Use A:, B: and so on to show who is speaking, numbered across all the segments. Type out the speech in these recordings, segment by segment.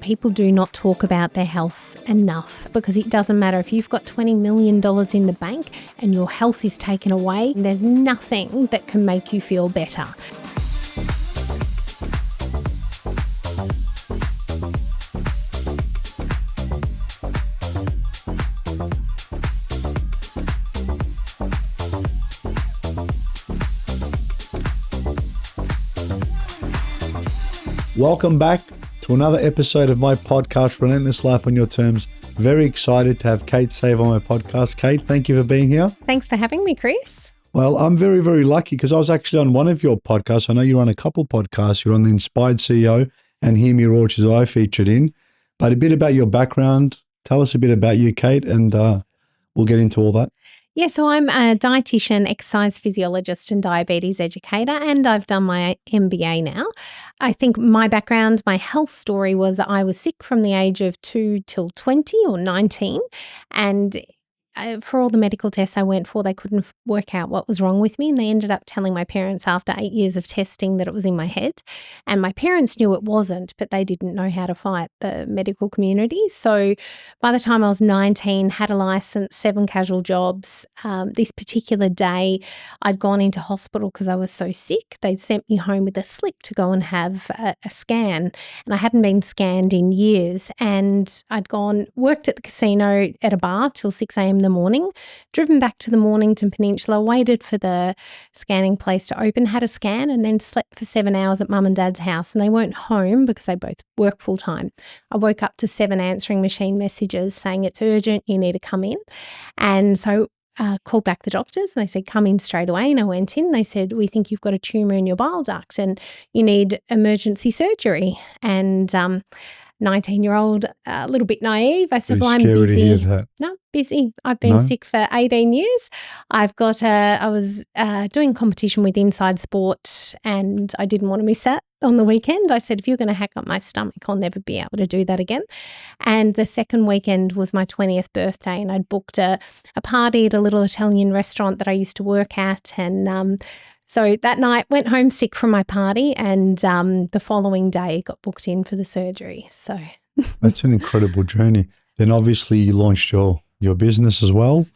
A: people do not talk about their health enough, because it doesn't matter if you've got $20 million in the bank and your health is taken away, there's nothing that can make you feel better.
B: Welcome back to another episode of my podcast, Relentless Life on Your Terms. Very excited to have Kate Save on my podcast. Kate, thank you for being here.
A: Thanks for having me, Chris.
B: Well, I'm very, very lucky because I was actually on one of your podcasts. I know you're on a couple podcasts. You're on the Inspired CEO and Hear Me Roar, which is I featured in. But a bit about your background. Tell us a bit about you, Kate, and we'll get into all that.
A: Yeah, so I'm a dietitian, exercise physiologist and diabetes educator, and I've done my MBA now. I think my background, my health story was I was sick from the age of 2 till 20 or 19, and for all the medical tests I went for, they couldn't work out what was wrong with me, and they ended up telling my parents after 8 years of testing that it was in my head. And my parents knew it wasn't, but they didn't know how to fight the medical community. So by the time I was 19, had a license, 7 casual jobs. This particular day, I'd gone into hospital because I was so sick. They'd sent me home with a slip to go and have a scan, and I hadn't been scanned in years. And I'd worked at the casino at a bar till 6 a.m. in the morning, driven back to the Mornington Peninsula, waited for the scanning place to open, had a scan, and then slept for 7 hours at mum and dad's house. And they weren't home because they both work full time. I woke up to 7 answering machine messages saying it's urgent, you need to come in. And so called back the doctors and they said, come in straight away. And I went in. They said, we think you've got a tumour in your bile duct and you need emergency surgery. And 19-year-old, a little bit naive. I said, well, I'm busy.
B: To hear that.
A: No, busy. I've been sick for 18 years. I was doing competition with Inside Sport and I didn't want to miss that on the weekend. I said, if you're going to hack up my stomach, I'll never be able to do that again. And the second weekend was my 20th birthday and I'd booked a party at a little Italian restaurant that I used to work at. And so that night went home sick from my party and the following day got booked in for the surgery. So
B: that's an incredible journey. Then obviously you launched your business as well.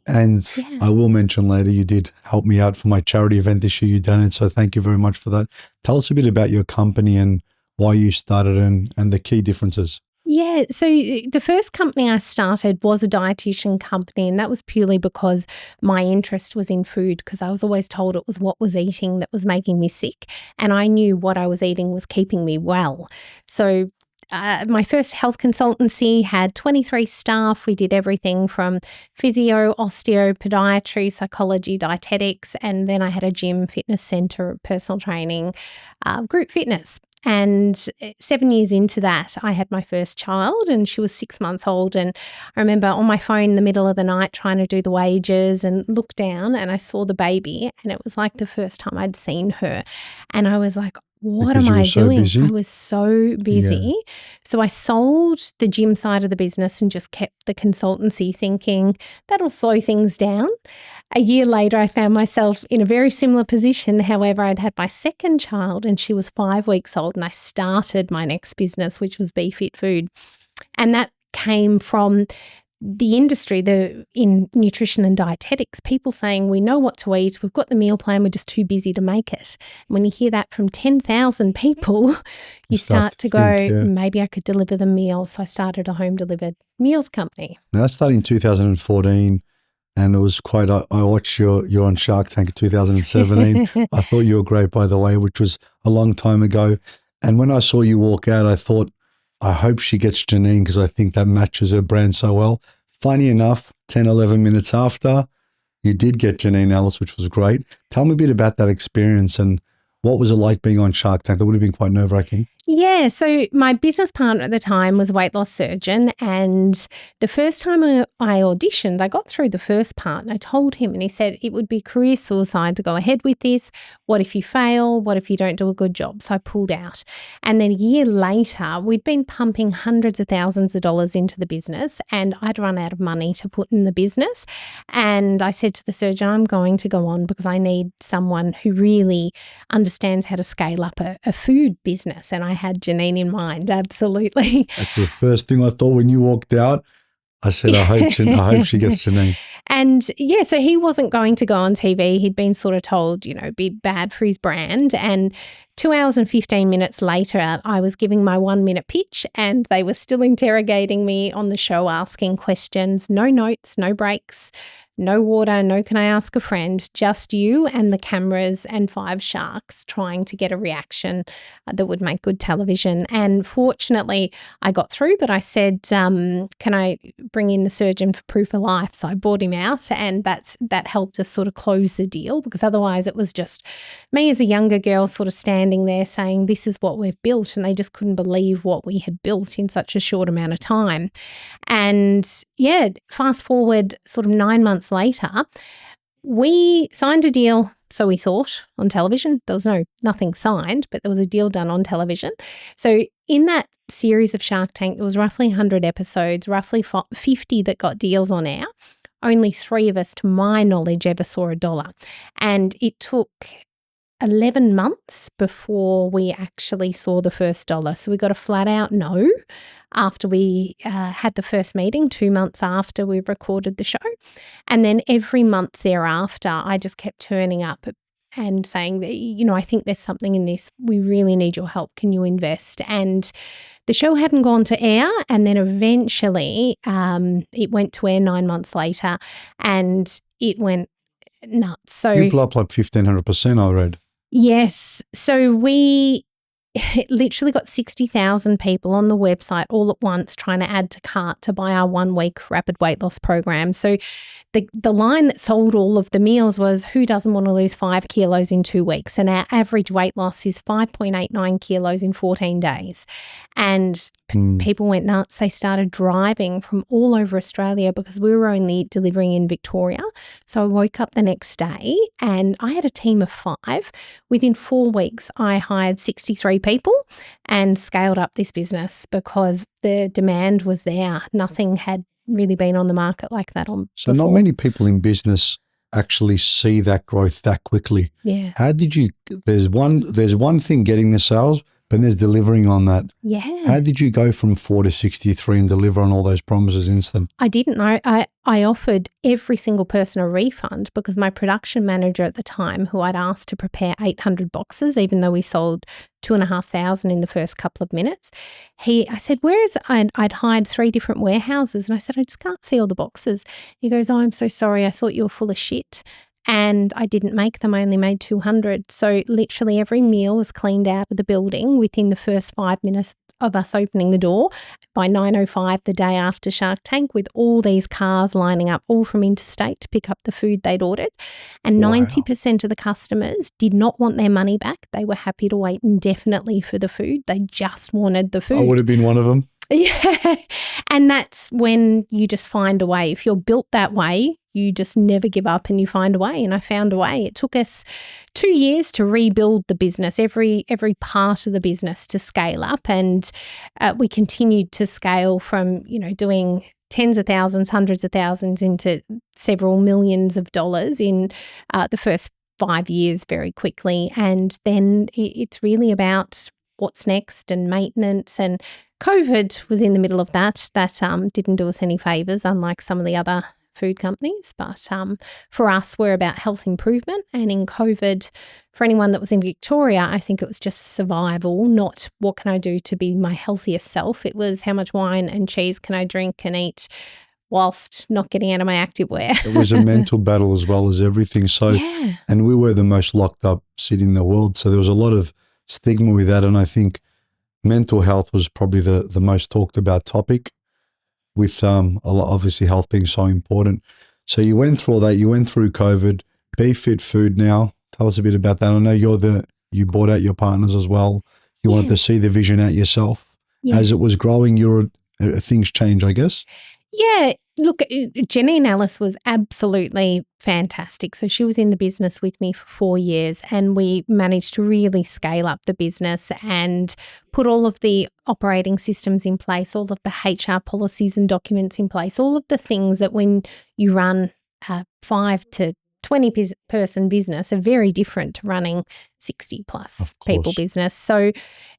B: And yeah. I will mention later, you did help me out for my charity event this year. You done it. So thank you very much for that. Tell us a bit about your company and why you started and the key differences.
A: Yeah, so the first company I started was a dietitian company, and that was purely because my interest was in food, because I was always told it was what was eating that was making me sick, and I knew what I was eating was keeping me well. So my first health consultancy had 23 staff. We did everything from physio, osteo, podiatry, psychology, dietetics, and then I had a gym, fitness centre, personal training, group fitness. And 7 years into that, I had my first child and she was 6 months old. And I remember on my phone in the middle of the night trying to do the wages and look down and I saw the baby and it was like the first time I'd seen her. And I was like, what am I doing? I was so busy. Yeah. So I sold the gym side of the business and just kept the consultancy, thinking that'll slow things down. A year later, I found myself in a very similar position. However, I'd had my second child and she was 5 weeks old and I started my next business, which was BeFit Food. And that came from the industry, in nutrition and dietetics, people saying, we know what to eat, we've got the meal plan, we're just too busy to make it. And when you hear that from 10,000 people, you start to go, maybe I could deliver them meals. So I started a home delivered meals company.
B: Now that started in 2014 and it was quite, I watched you're on Shark Tank in 2017. I thought you were great, by the way, which was a long time ago. And when I saw you walk out, I thought, I hope she gets Janine because I think that matches her brand so well. Funny enough, 10, 11 minutes after, you did get Janine Ellis, which was great. Tell me a bit about that experience and what was it like being on Shark Tank? That would have been quite nerve-wracking.
A: Yeah, so my business partner at the time was a weight loss surgeon, and the first time I auditioned, I got through the first part and I told him, and he said it would be career suicide to go ahead with this. What if you fail? What if you don't do a good job? So I pulled out. And then a year later, we'd been pumping hundreds of thousands of dollars into the business and I'd run out of money to put in the business. And I said to the surgeon, I'm going to go on because I need someone who really understands how to scale up a food business. And I had Janine in mind. Absolutely.
B: That's the first thing I thought when you walked out. I said, I hope she gets Janine.
A: And yeah, so he wasn't going to go on TV. He'd been sort of told, be bad for his brand. And 2 hours and 15 minutes later, I was giving my 1-minute pitch and they were still interrogating me on the show, asking questions. No notes, no breaks, no water, no can I ask a friend, just you and the cameras and 5 sharks trying to get a reaction that would make good television. And fortunately, I got through, but I said, can I bring in the surgeon for proof of life? So I brought him out and that helped us sort of close the deal, because otherwise it was just me as a younger girl sort of standing there saying, this is what we've built. And they just couldn't believe what we had built in such a short amount of time. And yeah, fast forward sort of 9 months later, we signed a deal, so we thought, on television. There was nothing signed, but there was a deal done on television. So in that series of Shark Tank, there was roughly 100 episodes, roughly 50 that got deals on air. Only 3 of us, to my knowledge, ever saw $1. And it took 11 months before we actually saw the first dollar. So we got a flat out no after we had the first meeting, 2 months after we recorded the show. And then every month thereafter, I just kept turning up and saying that, I think there's something in this. We really need your help. Can you invest? And the show hadn't gone to air. And then eventually it went to air 9 months later and it went nuts. So
B: you blew up like 1,500%, I read.
A: Yes. So we literally got 60,000 people on the website all at once trying to add to cart to buy our 1-week rapid weight loss program. So the line that sold all of the meals was, who doesn't want to lose 5 kilos in 2 weeks? And our average weight loss is 5.89 kilos in 14 days. And people went nuts. They started driving from all over Australia because we were only delivering in Victoria. So I woke up the next day and I had a team of 5. Within 4 weeks, I hired 63 people and scaled up this business because the demand was there. Nothing had really been on the market like that
B: So
A: before.
B: Not many people in business actually see that growth that quickly.
A: Yeah.
B: How did you, there's one thing getting the sales, but there's delivering on that.
A: Yeah.
B: How did you go from 4 to 63 and deliver on all those promises instant?
A: I didn't know. I offered every single person a refund because my production manager at the time, who I'd asked to prepare 800 boxes, even though we sold 2,500 in the first couple of minutes, I said, where is it? I'd hired 3 different warehouses and I said, I just can't see all the boxes. He goes, oh, I'm so sorry. I thought you were full of shit. And I didn't make them. I only made 200. So literally every meal was cleaned out of the building within the first 5 minutes of us opening the door by 9:05 the day after Shark Tank, with all these cars lining up, all from interstate, to pick up the food they'd ordered. And 90% of the customers did not want their money back. They were happy to wait indefinitely for the food. They just wanted the food.
B: I would have been one of them.
A: Yeah. And that's when you just find a way. If you're built that way, you just never give up and you find a way. And I found a way. It took us 2 years to rebuild the business, every part of the business to scale up. And we continued to scale from, doing tens of thousands, hundreds of thousands into several millions of dollars in the first 5 years very quickly. And then it's really about what's next and maintenance. And COVID was in the middle of that. That didn't do us any favours, unlike some of the other food companies. But for us, we're about health improvement. And in COVID, for anyone that was in Victoria, I think it was just survival, not what can I do to be my healthiest self. It was how much wine and cheese can I drink and eat whilst not getting out of my activewear.
B: It was a mental battle as well as everything. So,
A: Yeah.
B: And we were the most locked up city in the world. So there was a lot of stigma with that. And I think mental health was probably the most talked about topic, with a lot, obviously health being so important. So you went through all that. You went through COVID. Be Fit Food now. Tell us a bit about that. I know you bought out your partners as well. You wanted to see the vision out yourself.
A: Yeah.
B: As it was growing, things changed, I guess.
A: Yeah, look, Jenny and Alice was absolutely fantastic. So she was in the business with me for 4 years and we managed to really scale up the business and put all of the operating systems in place, all of the HR policies and documents in place, all of the things that when you run 5 to 20-person business are very different to running 60-plus people
B: course.
A: business. So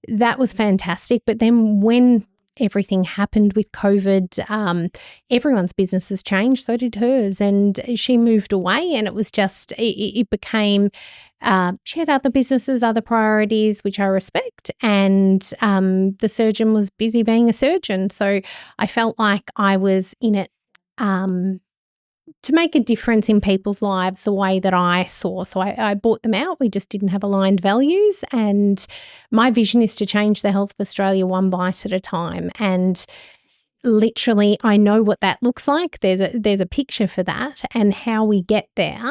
A: that was fantastic. But then when everything happened with COVID, everyone's businesses changed, so did hers. And she moved away, and it was just, it became, she had other businesses, other priorities, which I respect. And the surgeon was busy being a surgeon. So I felt like I was in it to make a difference in people's lives the way that I saw. So I bought them out. We just didn't have aligned values. And my vision is to change the health of Australia one bite at a time. And literally, I know what that looks like. There's a picture for that, and how we get there.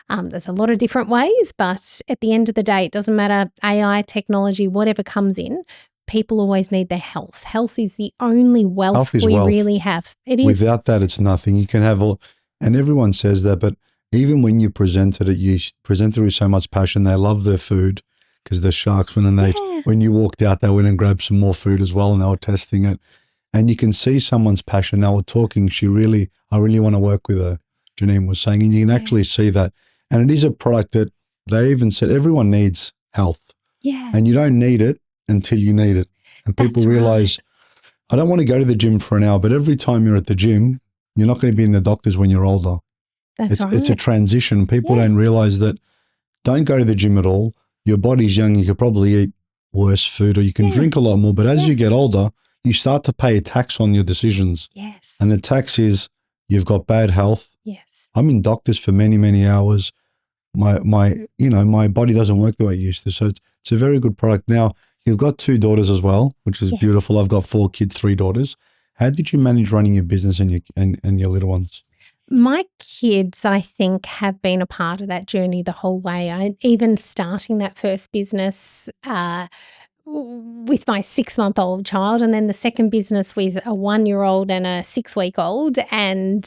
A: There's a lot of different ways, but at the end of the day, it doesn't matter, AI, technology, whatever comes in, people always need their health. Health is the only wealth we really have. It is.
B: Without that, it's nothing. You can have all, and everyone says that, but even when you presented it, you presented it with so much passion. They love their food, because the sharks, when you walked out, they went and grabbed some more food as well, and they were testing it. And you can see someone's passion. They were talking, I really want to work with her, Janine was saying, and you can actually see that. And it is a product that they even said everyone needs health.
A: Yeah.
B: And you don't need it until you need it. And people realize, I don't want to go to the gym for an hour, but every time you're at the gym, you're not going to be in the doctors when you're older.
A: That's right.
B: It's a transition. People don't realize that. Don't go to the gym at all. Your body's young. You could probably eat worse food, or you can drink a lot more. But as you get older, you start to pay a tax on your decisions.
A: Yes.
B: And the tax is you've got bad health.
A: Yes.
B: I'm in doctors for many, many hours. My body doesn't work the way it used to. So it's a very good product. Now, you've got 2 daughters as well, which is beautiful. I've got 4 kids, 3 daughters. How did you manage running your business and your little ones?
A: My kids, I think, have been a part of that journey the whole way. Even starting that first business with my 6-month-old child, and then the second business with a 1-year-old and a 6-week-old, and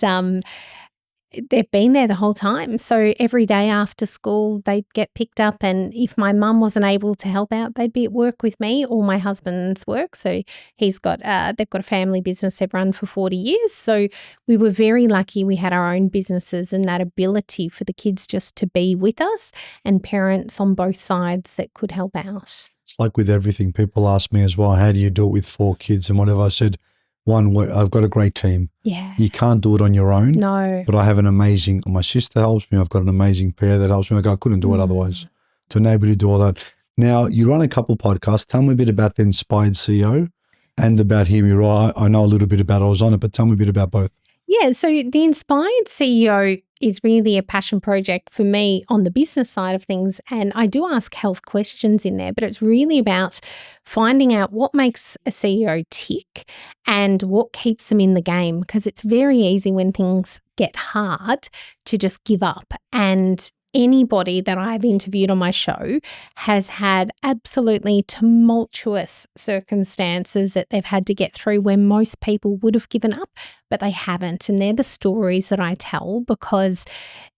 A: they've been there the whole time. So every day after school, they'd get picked up, and if my mum wasn't able to help out, they'd be at work with me or my husband's work. So they've got a family business they've run for 40 years. So we were very lucky we had our own businesses and that ability for the kids just to be with us, and parents on both sides that could help out.
B: It's like with everything. People ask me as well, how do you do it with 4 kids and whatever? I said, one, I've got a great team.
A: Yeah.
B: You can't do it on your own.
A: No.
B: But I have my sister helps me. I've got an amazing pair that helps me. I couldn't do it otherwise. To enable you to do all that. Now, you run a couple podcasts. Tell me a bit about the Inspired CEO and about Hear Me Roar. I know a little bit about it. I was on it, but tell me a bit about both.
A: Yeah, so the Inspired CEO is really a passion project for me on the business side of things. And I do ask health questions in there, but it's really about finding out what makes a CEO tick and what keeps them in the game, because it's very easy when things get hard to just give up. And anybody that I've interviewed on my show has had absolutely tumultuous circumstances that they've had to get through where most people would have given up, but they haven't. And they're the stories that I tell, because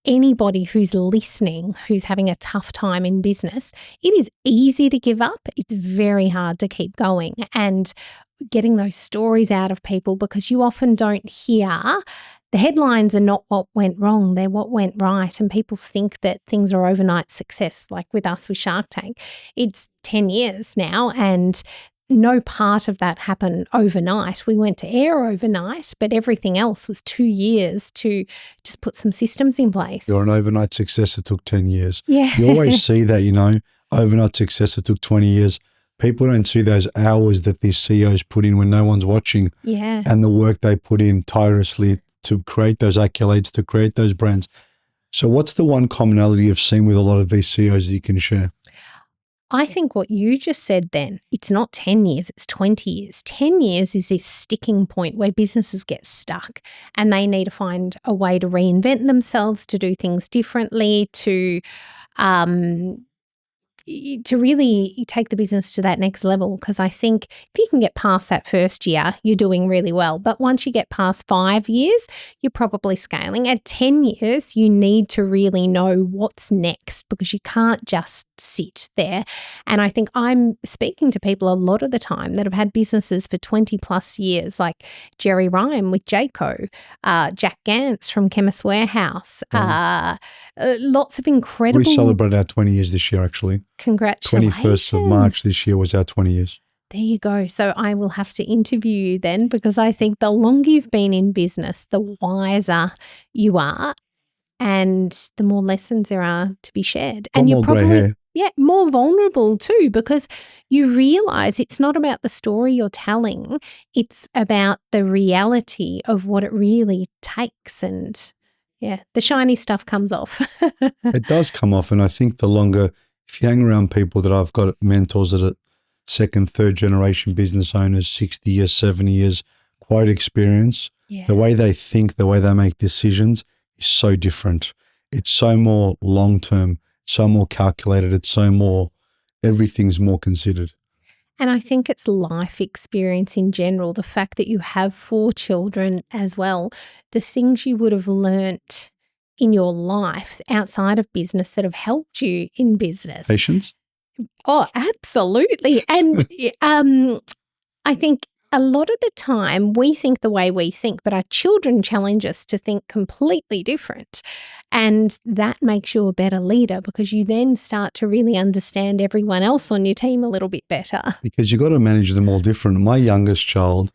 A: anybody who's listening, who's having a tough time in business, it is easy to give up. It's very hard to keep going. And getting those stories out of people, because you often don't hear. The headlines are not what went wrong, they're what went right. And people think that things are overnight success, like with us with Shark Tank. It's 10 years now, and no part of that happened overnight. We went to air overnight, but everything else was 2 years to just put some systems in place.
B: You're an overnight success that took 10 years.
A: Yeah.
B: You always see that, overnight success that took 20 years. People don't see those hours that these CEOs put in when no one's watching.
A: Yeah.
B: And the work they put in tirelessly to create those accolades, to create those brands. So what's the one commonality you've seen with a lot of these CEOs that you can share?
A: I think what you just said then, it's not 10 years, it's 20 years. 10 years is this sticking point where businesses get stuck and they need to find a way to reinvent themselves, to do things differently, to to really take the business to that next level, because I think if you can get past that first year, you're doing really well. But once you get past 5 years, you're probably scaling. At 10 years, you need to really know what's next, because you can't just sit there. And I think I'm speaking to people a lot of the time that have had businesses for 20 plus years, like Jerry Ryan with Jayco, Jack Gantz from Chemist Warehouse, lots of incredible.
B: We celebrated our 20 years this year, actually.
A: Congratulations.
B: 21st of March this year was our 20 years.
A: There you go. So I will have to interview you then, because I think the longer you've been in business, the wiser you are and the more lessons there are to be shared.
B: Got
A: And you're
B: more grey
A: probably
B: hair.
A: more vulnerable too, because you realize it's not about the story you're telling. It's about the reality of what it really takes. And the shiny stuff comes off.
B: It does come off. And I think the longer, if you hang around people that I've got mentors that are second, third generation business owners, 60 years, 70 years, quite experienced, the way they think, the way they make decisions is so different. It's so more long-term, so more calculated. It's so more, everything's more considered.
A: And I think it's life experience in general, the fact that you have 4 children as well, the things you would have learnt in your life outside of business that have helped you in business.
B: Patience?
A: Oh, absolutely. And I think a lot of the time we think the way we think, but our children challenge us to think completely different. And that makes you a better leader, because you then start to really understand everyone else on your team a little bit better.
B: Because you've got to manage them all different. My youngest child,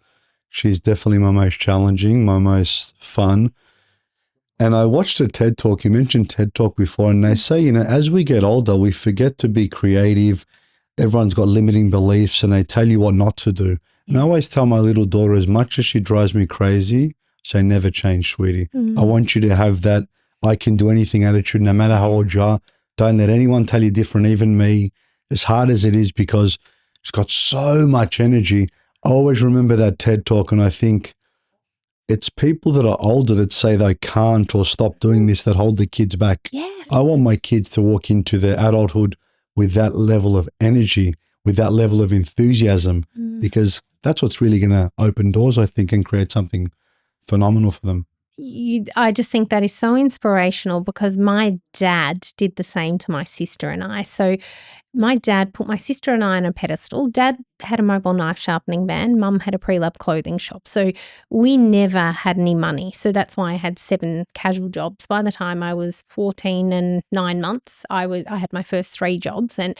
B: she's definitely my most challenging, my most fun. And I watched a TED Talk. You mentioned TED Talk before, and they say, as we get older, we forget to be creative. Everyone's got limiting beliefs, and they tell you what not to do. And I always tell my little daughter, as much as she drives me crazy, say, never change, sweetie. I want you to have that I can do anything attitude, no matter how old you are. Don't let anyone tell you different, even me, as hard as it is, because she's got so much energy. I always remember that TED Talk, and I think it's people that are older that say they can't or stop doing this that hold the kids back.
A: Yes.
B: I want my kids to walk into their adulthood with that level of energy, with that level of enthusiasm, because that's what's really going to open doors, I think, and create something phenomenal for them.
A: I just think that is so inspirational, because my dad did the same to my sister and I. So my dad put my sister and I on a pedestal. Dad had a mobile knife sharpening van. Mum had a pre-lab clothing shop. So we never had any money. So that's why I had 7 casual jobs. By the time I was 14 and 9 months, I had my first 3 jobs, and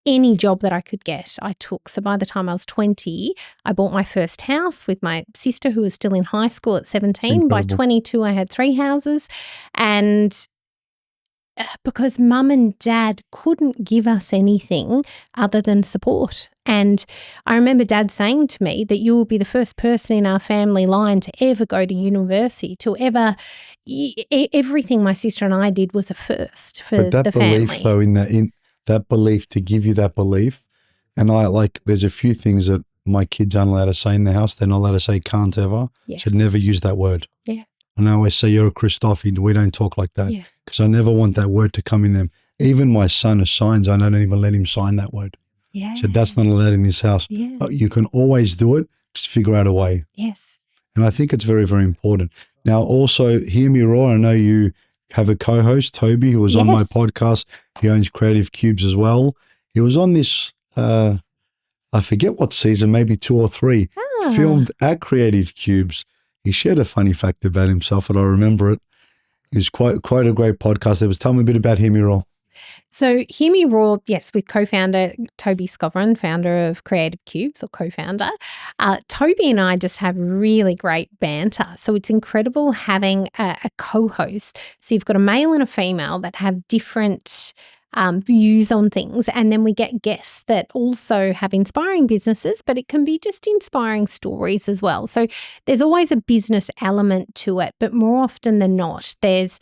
A: any job that I could get, I took. So by the time I was 20, I bought my first house with my sister, who was still in high school at 17. By 22, I had 3 houses. And because mum and dad couldn't give us anything other than support. And I remember dad saying to me that you will be the first person in our family line to ever go to university, to ever, everything my sister and I did was a first for the family. But that
B: belief, though, in that belief, to give you that belief. And there's a few things that my kids aren't allowed to say in the house. They're not allowed to say can't ever.
A: Yes.
B: So never use that word.
A: Yeah.
B: And I always say, you're a Christophe. We don't talk like that. Because I never want that word to come in them. Even my son assigns, I don't even let him sign that word.
A: Yeah.
B: So that's not allowed in this house.
A: Yeah.
B: But you can always do it. Just figure out a way.
A: Yes.
B: And I think it's very, very important. Now, also, hear me roar. I know you have a co-host, Toby, who was on my podcast. He owns Creative Cubes as well. He was on this, I forget what season, maybe 2 or 3, filmed at Creative Cubes. He shared a funny fact about himself, and I remember it. It was quite a great podcast. Tell me a bit about Hear Me Roar.
A: So Hear Me Roar, yes, with co-founder Toby Scoverin, founder of Creative Cubes, or co-founder. Toby and I just have really great banter. So it's incredible having a co-host. So you've got a male and a female that have different views on things. And then we get guests that also have inspiring businesses, but it can be just inspiring stories as well. So there's always a business element to it, but more often than not, there's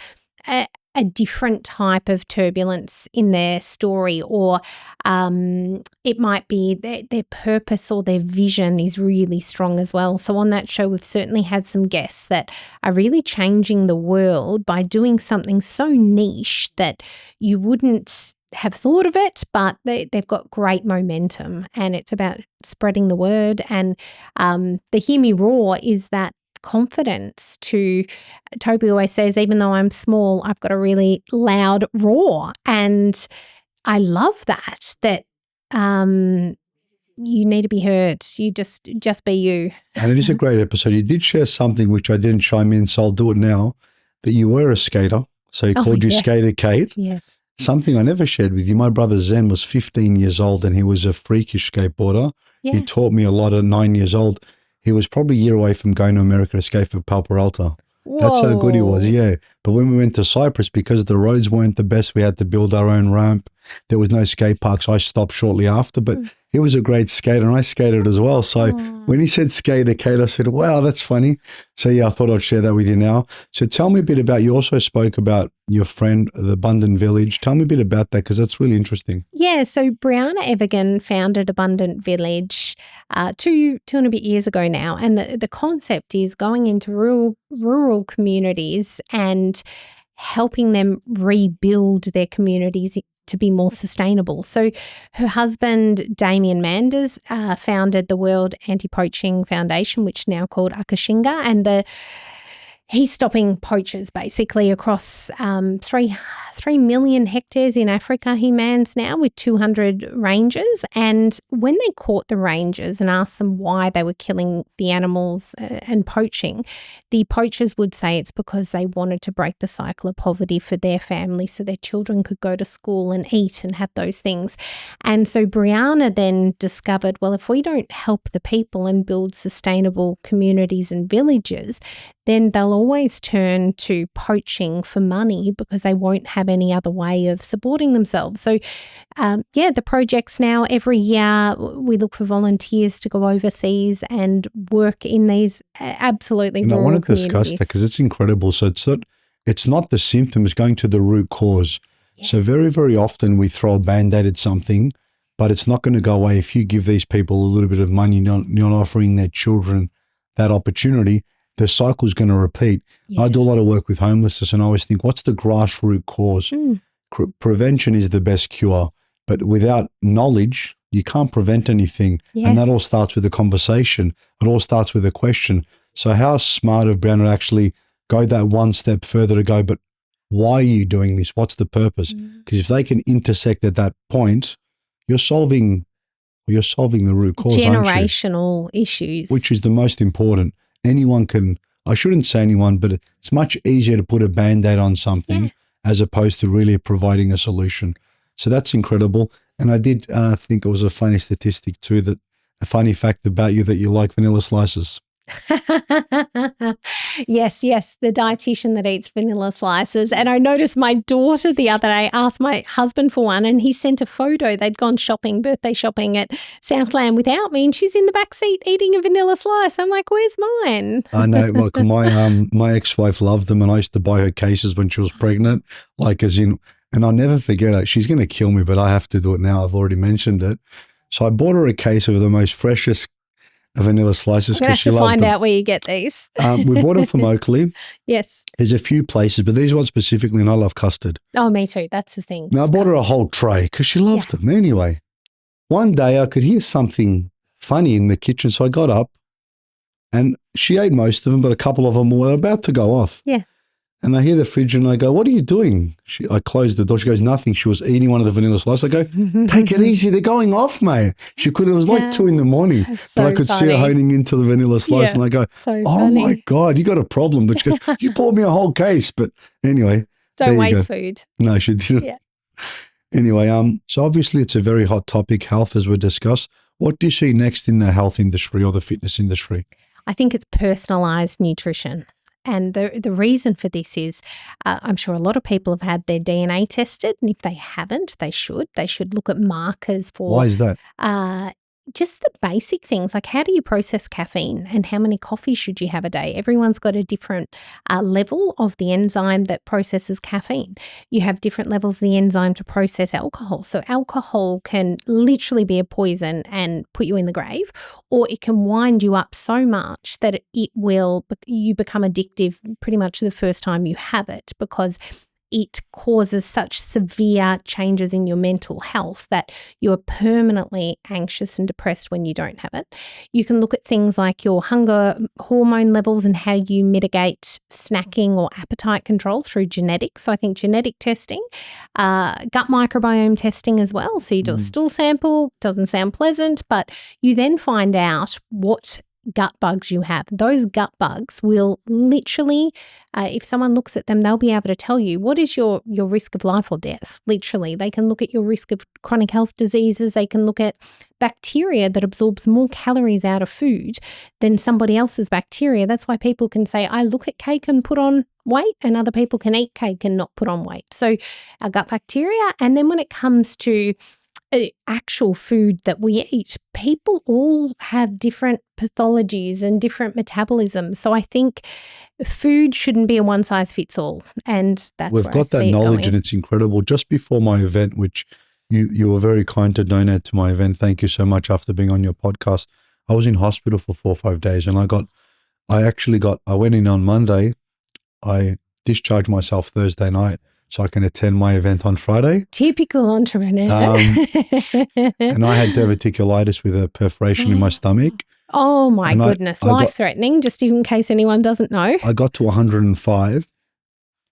A: a different type of turbulence in their story, or it might be their purpose or their vision is really strong as well. So on that show, we've certainly had some guests that are really changing the world by doing something so niche that you wouldn't have thought of it, but they've got great momentum, and it's about spreading the word. And the Hear Me Roar is that confidence to, Toby always says, even though I'm small, I've got a really loud roar. And I love that you need to be heard. You just be you.
B: And it is a great episode. You did share something which I didn't chime in, so I'll do it now, that you were a skater. So he called you
A: yes.
B: Skater Kate.
A: Yes.
B: Something I never shared with you. My brother Zen was 15 years old and he was a freakish skateboarder.
A: Yeah.
B: He taught me a lot at 9 years old. He was probably a year away from going to America to skate for powerhouse. That's how good he was, yeah. But when we went to Cyprus, because the roads weren't the best, we had to build our own ramp. There was no skate parks. I stopped shortly after, but he was a great skater and I skated as well. So when he said Skater Kate, I said, wow, that's funny. So yeah, I thought I'd share that with you now. So tell me a bit about, you also spoke about your friend, the Abundant Village. Tell me a bit about that because that's really interesting.
A: Yeah, so Brianna Evergan founded Abundant Village two and a bit years ago now. And the concept is going into rural communities and helping them rebuild their communities to be more sustainable. So her husband, Damien Manders, founded the World Anti-Poaching Foundation, which is now called Akashinga, and he's stopping poachers basically across 3 million hectares in Africa he mans now with 200 rangers. And when they caught the rangers and asked them why they were killing the animals and poaching, the poachers would say it's because they wanted to break the cycle of poverty for their family so their children could go to school and eat and have those things. And so Brianna then discovered, well, if we don't help the people and build sustainable communities and villages, then they'll always turn to poaching for money because they won't have any other way of supporting themselves. So, the projects now, every year we look for volunteers to go overseas and work in these absolutely rural communities.
B: I want to discuss that because it's incredible. So it's not the symptom, it's going to the root cause. Yeah. So very, very often we throw a Band-Aid at something, but it's not going to go away if you give these people a little bit of money, you're not offering their children that opportunity. The cycle's going to repeat. Yeah. I do a lot of work with homelessness and I always think, what's the grassroots cause? Prevention is the best cure, but without knowledge, you can't prevent anything. Yes. And that all starts with a conversation. It all starts with a question. So how smart of Brown to actually go that one step further to go, but why are you doing this? What's the purpose? Because if they can intersect at that point, you're solving the root cause,
A: generational issues,
B: which is the most important. Anyone can, I shouldn't say anyone, but it's much easier to put a Band-Aid on something as opposed to really providing a solution. So that's incredible. And I did think it was a funny statistic too, that a funny fact about you that you like vanilla slices.
A: Yes, the dietitian that eats vanilla slices. And I noticed my daughter the other day asked my husband for one and he sent a photo. They'd gone birthday shopping at Southland without me and she's in the back seat eating a vanilla slice. I'm like, where's mine?
B: I know. Well, my ex-wife loved them and I used to buy her cases when she was pregnant, and I'll never forget it. She's going to kill me, but I have to do it now. I've already mentioned it. So I bought her a case of the most freshest vanilla slices because she loved them.
A: I'm going to have to find out where you get these.
B: We bought them from Oakley.
A: Yes.
B: There's a few places, but these ones specifically, and I love custard.
A: Oh, me too. That's the thing.
B: Now, I bought her a whole tray because she loved them. Anyway, one day I could hear something funny in the kitchen, so I got up and she ate most of them, but a couple of them were about to go off.
A: Yeah.
B: And I hear the fridge and I go, what are you doing? I closed the door. She goes, nothing. She was eating one of the vanilla slices. I go, take it easy. They're going off, mate. It was like 2 a.m.
A: So
B: but I could see her honing into the vanilla slice and I go, my God, you got a problem. But she goes, you bought me a whole case. But anyway.
A: Don't waste food.
B: No, she didn't.
A: Yeah.
B: Anyway, so obviously it's a very hot topic, health, as we discussed. What do you see next in the health industry or the fitness industry?
A: I think it's personalised nutrition. And the reason for this is I'm sure a lot of people have had their DNA tested. And if they haven't, they should. They should look at markers for…
B: Why is that?
A: Just the basic things like how do you process caffeine and how many coffees should you have a day? Everyone's got a different level of the enzyme that processes caffeine. You have different levels of the enzyme to process alcohol. So alcohol can literally be a poison and put you in the grave, or it can wind you up so much that you become addictive pretty much the first time you have it because it causes such severe changes in your mental health that you are permanently anxious and depressed when you don't have it. You can look at things like your hunger hormone levels and how you mitigate snacking or appetite control through genetics. So I think genetic testing, gut microbiome testing as well. So you do a stool sample, doesn't sound pleasant, but you then find out what gut bugs you have. Those gut bugs will literally, if someone looks at them, they'll be able to tell you what is your risk of life or death. Literally, they can look at your risk of chronic health diseases. They can look at bacteria that absorbs more calories out of food than somebody else's bacteria. That's why people can say, I look at cake and put on weight, and other people can eat cake and not put on weight. So our gut bacteria. And then when it comes to actual food that we eat, people all have different pathologies and different metabolisms. So I think food shouldn't be a one size fits all, and that's
B: we've
A: where
B: got
A: I
B: that
A: see
B: knowledge,
A: it
B: and it's incredible. Just before my event, which you were very kind to donate to my event, thank you so much. After being on your podcast, I was in hospital for 4 or 5 days, and I went in on Monday. I discharged myself Thursday night, so I can attend my event on Friday.
A: Typical entrepreneur.
B: And I had diverticulitis with a perforation in my stomach.
A: Oh my
B: And
A: goodness, life-threatening, just in case anyone doesn't know.
B: I got to 105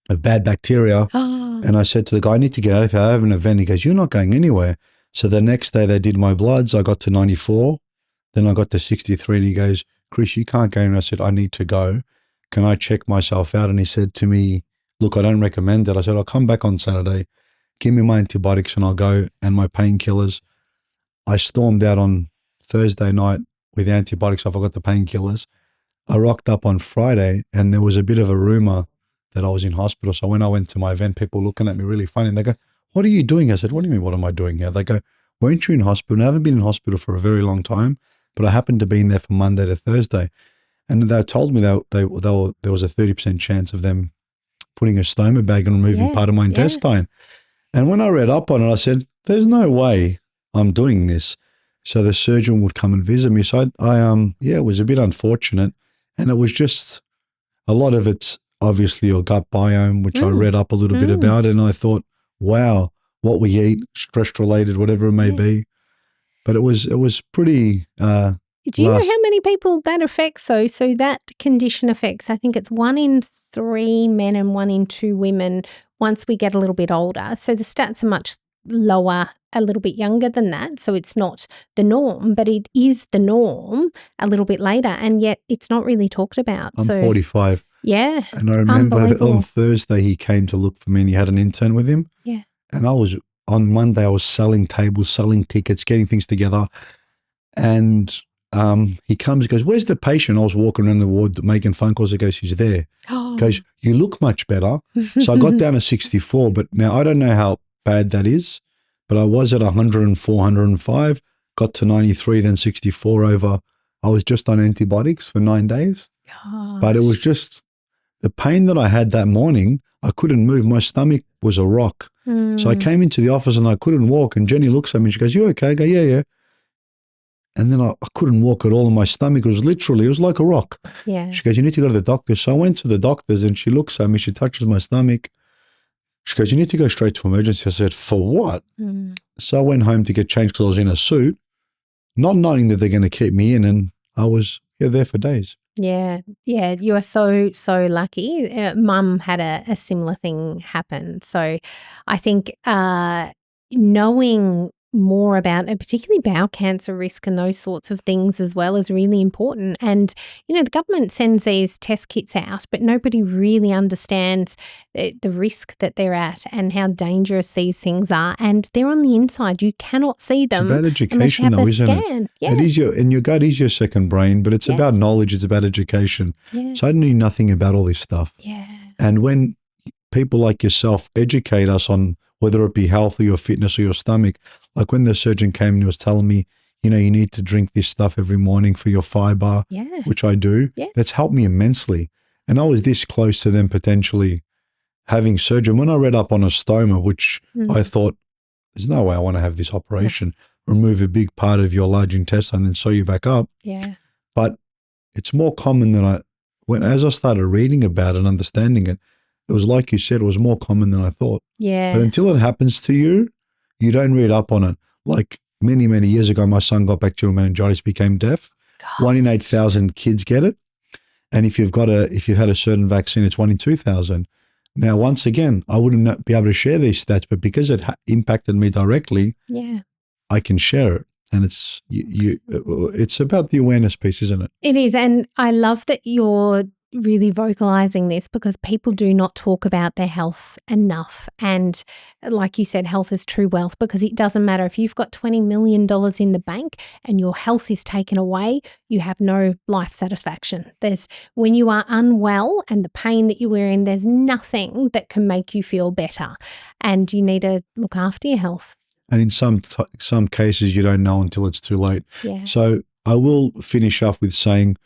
B: of bad bacteria. And I said to the guy, I need to get out of here. I have an event. He goes, you're not going anywhere. So the next day they did my bloods. I got to 94. Then I got to 63. And he goes, Chris, you can't go. And I said, I need to go. Can I check myself out? And he said to me, look, I don't recommend it. I said, I'll come back on Saturday, give me my antibiotics and I'll go, and my painkillers. I stormed out on Thursday night with the antibiotics. I forgot the painkillers. I rocked up on Friday, and there was a bit of a rumor that I was in hospital. So when I went to my event, people looking at me really funny, and they go, what are you doing? I said, what do you mean, what am I doing here? They go, weren't you in hospital? And I haven't been in hospital for a very long time, but I happened to be in there from Monday to Thursday. And they told me there was a 30% chance of them putting a stoma bag and removing part of my intestine. And when I read up on it, I said, there's no way I'm doing this. So the surgeon would come and visit me. So it was a bit unfortunate. And it was just, a lot of it's obviously your gut biome, which I read up a little bit about. And I thought, wow, what we eat, stress related, whatever it may be. But it was pretty,
A: do you know how many people that affects? So that condition affects, I think it's 1 in 3 men and 1 in 2 women once we get a little bit older. So the stats are much lower, a little bit younger than that. So it's not the norm, but it is the norm a little bit later. And yet it's not really talked about.
B: I'm 45.
A: Yeah.
B: And I remember on Thursday he came to look for me, and he had an intern with him.
A: Yeah.
B: And on Monday I was selling tables, selling tickets, getting things together. And he comes, he goes, where's the patient? I was walking around the ward making phone calls. He goes, he's there. He goes, you look much better. So I got down to 64, but now I don't know how bad that is, but I was at 104, 105, got to 93, then 64 over. I was just on antibiotics for 9 days.
A: Gosh.
B: But it was just the pain that I had that morning. I couldn't move. My stomach was a rock. So I came into the office and I couldn't walk. And Jenny looks at me and she goes, you okay? I go, yeah. And then I couldn't walk at all, and my stomach was like a rock.
A: Yeah.
B: She goes, you need to go to the doctor. So I went to the doctors, and she looks at me, she touches my stomach. She goes, you need to go straight to emergency. I said, for what? So I went home to get changed because I was in a suit, not knowing that they're going to keep me in, and I was there for days.
A: Yeah, you are so lucky. Mum had a similar thing happen. So I think knowing more about, and particularly bowel cancer risk and those sorts of things as well, is really important. And, the government sends these test kits out, but nobody really understands the risk that they're at and how dangerous these things are. And they're on the inside. You cannot see them.
B: It's about education though, isn't it?
A: Yeah.
B: It is your gut is your second brain, but it's about knowledge. It's about education.
A: Yeah.
B: So I knew nothing about all this stuff.
A: Yeah.
B: And when people like yourself educate us on whether it be health or your fitness or your stomach, like when the surgeon came and he was telling me, you need to drink this stuff every morning for your fiber, which I do. Yeah. That's helped me immensely. And I was this close to them potentially having surgery. When I read up on a stoma, which I thought, there's no way I want to have this operation, remove a big part of your large intestine and then sew you back up.
A: Yeah.
B: But it's more common than as I started reading about it and understanding it, It was like you said, it was more common than I thought.
A: Yeah.
B: But until it happens to you, you don't read up on it. Like many, many years ago, my son got bacterial meningitis, became deaf.
A: God.
B: 1 in 8,000 kids get it. And if you've had a certain vaccine, it's 1 in 2,000. Now, once again, I wouldn't be able to share these stats, but because it impacted me directly,
A: Yeah.
B: I can share it. And it's it's about the awareness piece, isn't it?
A: It is. And I love that you're really vocalizing this because people do not talk about their health enough. And like you said, health is true wealth, because it doesn't matter if you've got $20 million in the bank and your health is taken away, you have no life satisfaction. When you are unwell and the pain that you're in, there's nothing that can make you feel better. And you need to look after your health.
B: And in some cases, you don't know until it's too late.
A: Yeah.
B: So I will finish up with saying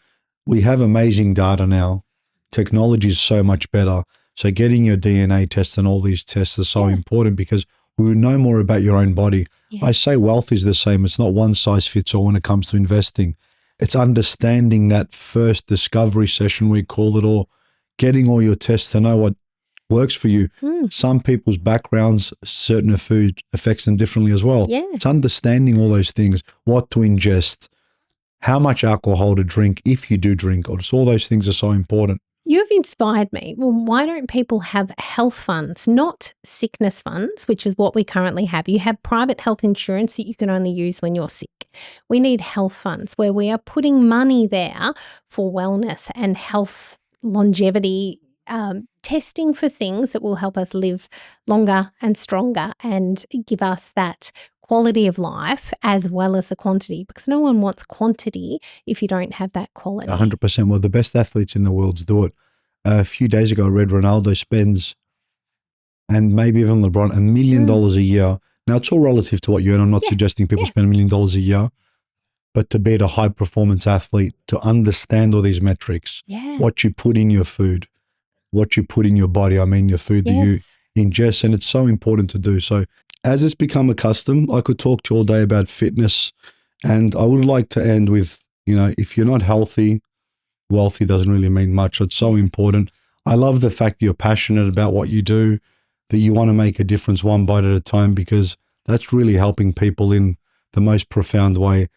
B: we have amazing data now. Technology is so much better. So getting your DNA test and all these tests are so important because we will know more about your own body. Yeah. I say wealth is the same. It's not one size fits all when it comes to investing. It's understanding that first discovery session, we call it, or getting all your tests to know what works for you. Some people's backgrounds, certain food affects them differently as well.
A: Yeah.
B: It's understanding all those things, what to ingest, how much alcohol to drink if you do drink. All those things are so important.
A: You've inspired me. Well, why don't people have health funds, not sickness funds, which is what we currently have? You have private health insurance that you can only use when you're sick. We need health funds where we are putting money there for wellness and health longevity, testing for things that will help us live longer and stronger and give us that quality of life as well as the quantity, because no one wants quantity if you don't have that quality.
B: 100%. Well, the best athletes in the world do it. A few days ago, I read Ronaldo spends, and maybe even LeBron, $1 million a year. Now, it's all relative to what you earn. I'm not suggesting people spend $1 million a year, but to be a high performance athlete, to understand all these metrics, what you put in your food, what you put in your body, I mean your food that you ingest, and it's so important to do. So as it's become a custom, I could talk to you all day about fitness, and I would like to end with, if you're not healthy, wealthy doesn't really mean much. It's so important. I love the fact that you're passionate about what you do, that you want to make a difference one bite at a time, because that's really helping people in the most profound way.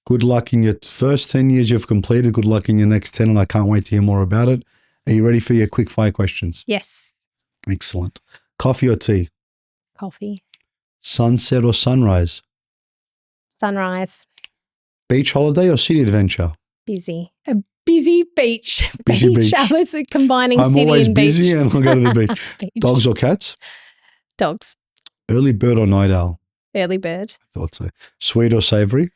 B: Good luck in your first 10 years you've completed. Good luck in your next 10, and I can't wait to hear more about it. Are you ready for your quick fire questions?
A: Yes.
B: Excellent. Coffee or tea?
A: Coffee.
B: Sunset or sunrise?
A: Sunrise.
B: Beach holiday or city adventure?
A: Busy. A busy beach.
B: Busy beach.
A: I was combining
B: I'm
A: city
B: always
A: and beach.
B: busy and I'll go to the beach. Dogs or cats?
A: Dogs.
B: Early bird or night owl?
A: Early bird.
B: I thought so. Sweet or savory?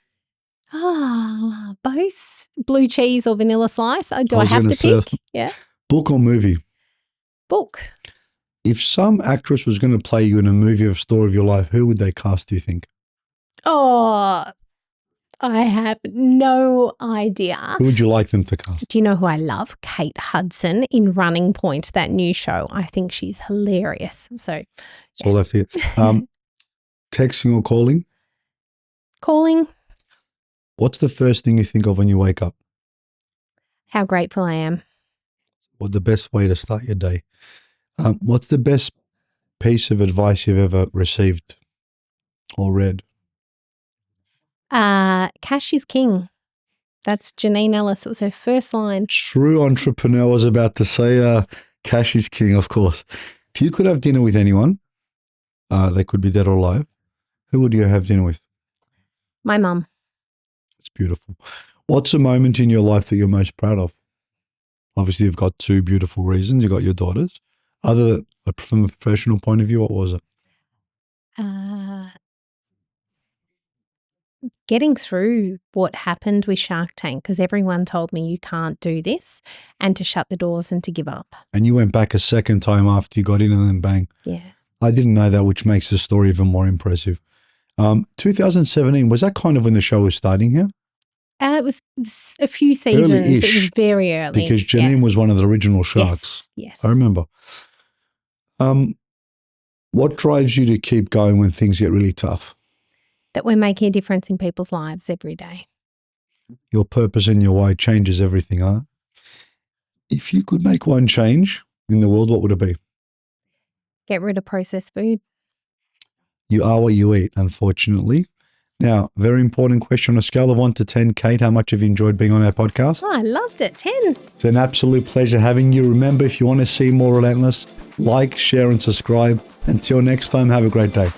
A: Both. Blue cheese or vanilla slice. Do I have to pick? Yeah.
B: Book or movie?
A: Book.
B: If some actress was going to play you in a movie of story of your life, who would they cast, do you think?
A: Oh, I have no idea.
B: Who would you like them to cast?
A: Do you know who I love? Kate Hudson in Running Point, that new show. I think she's hilarious. So,
B: it's all left here. Texting or calling?
A: Calling.
B: What's the first thing you think of when you wake up?
A: How grateful I am.
B: What's the best way to start your day? What's the best piece of advice you've ever received or read?
A: Cash is king. That's Janine Ellis. It was her first line.
B: True entrepreneur. I was about to say cash is king, of course. If you could have dinner with anyone, they could be dead or alive, who would you have dinner with?
A: My mum.
B: It's beautiful. What's a moment in your life that you're most proud of? Obviously, you've got two beautiful reasons. You've got your daughters. Other than from a professional point of view, what was it?
A: Getting through what happened with Shark Tank, because everyone told me you can't do this, and to shut the doors and to give up.
B: And you went back a second time after you got in and then bang.
A: Yeah.
B: I didn't know that, which makes the story even more impressive. 2017, was that kind of when the show was starting here?
A: It was a few seasons.
B: Early-ish,
A: it was very early.
B: Because Janine was one of the original Sharks.
A: Yes.
B: I remember. What drives you to keep going when things get really tough?
A: That we're making a difference in people's lives every day.
B: Your purpose and your why changes everything, huh? If you could make one change in the world, what would it be?
A: Get rid of processed food.
B: You are what you eat, unfortunately. Now, very important question on a scale of 1 to 10, Kate, how much have you enjoyed being on our podcast?
A: Oh, I loved it. 10.
B: It's an absolute pleasure having you. Remember, if you want to see more Relentless, like, share, and subscribe. Until next time, have a great day.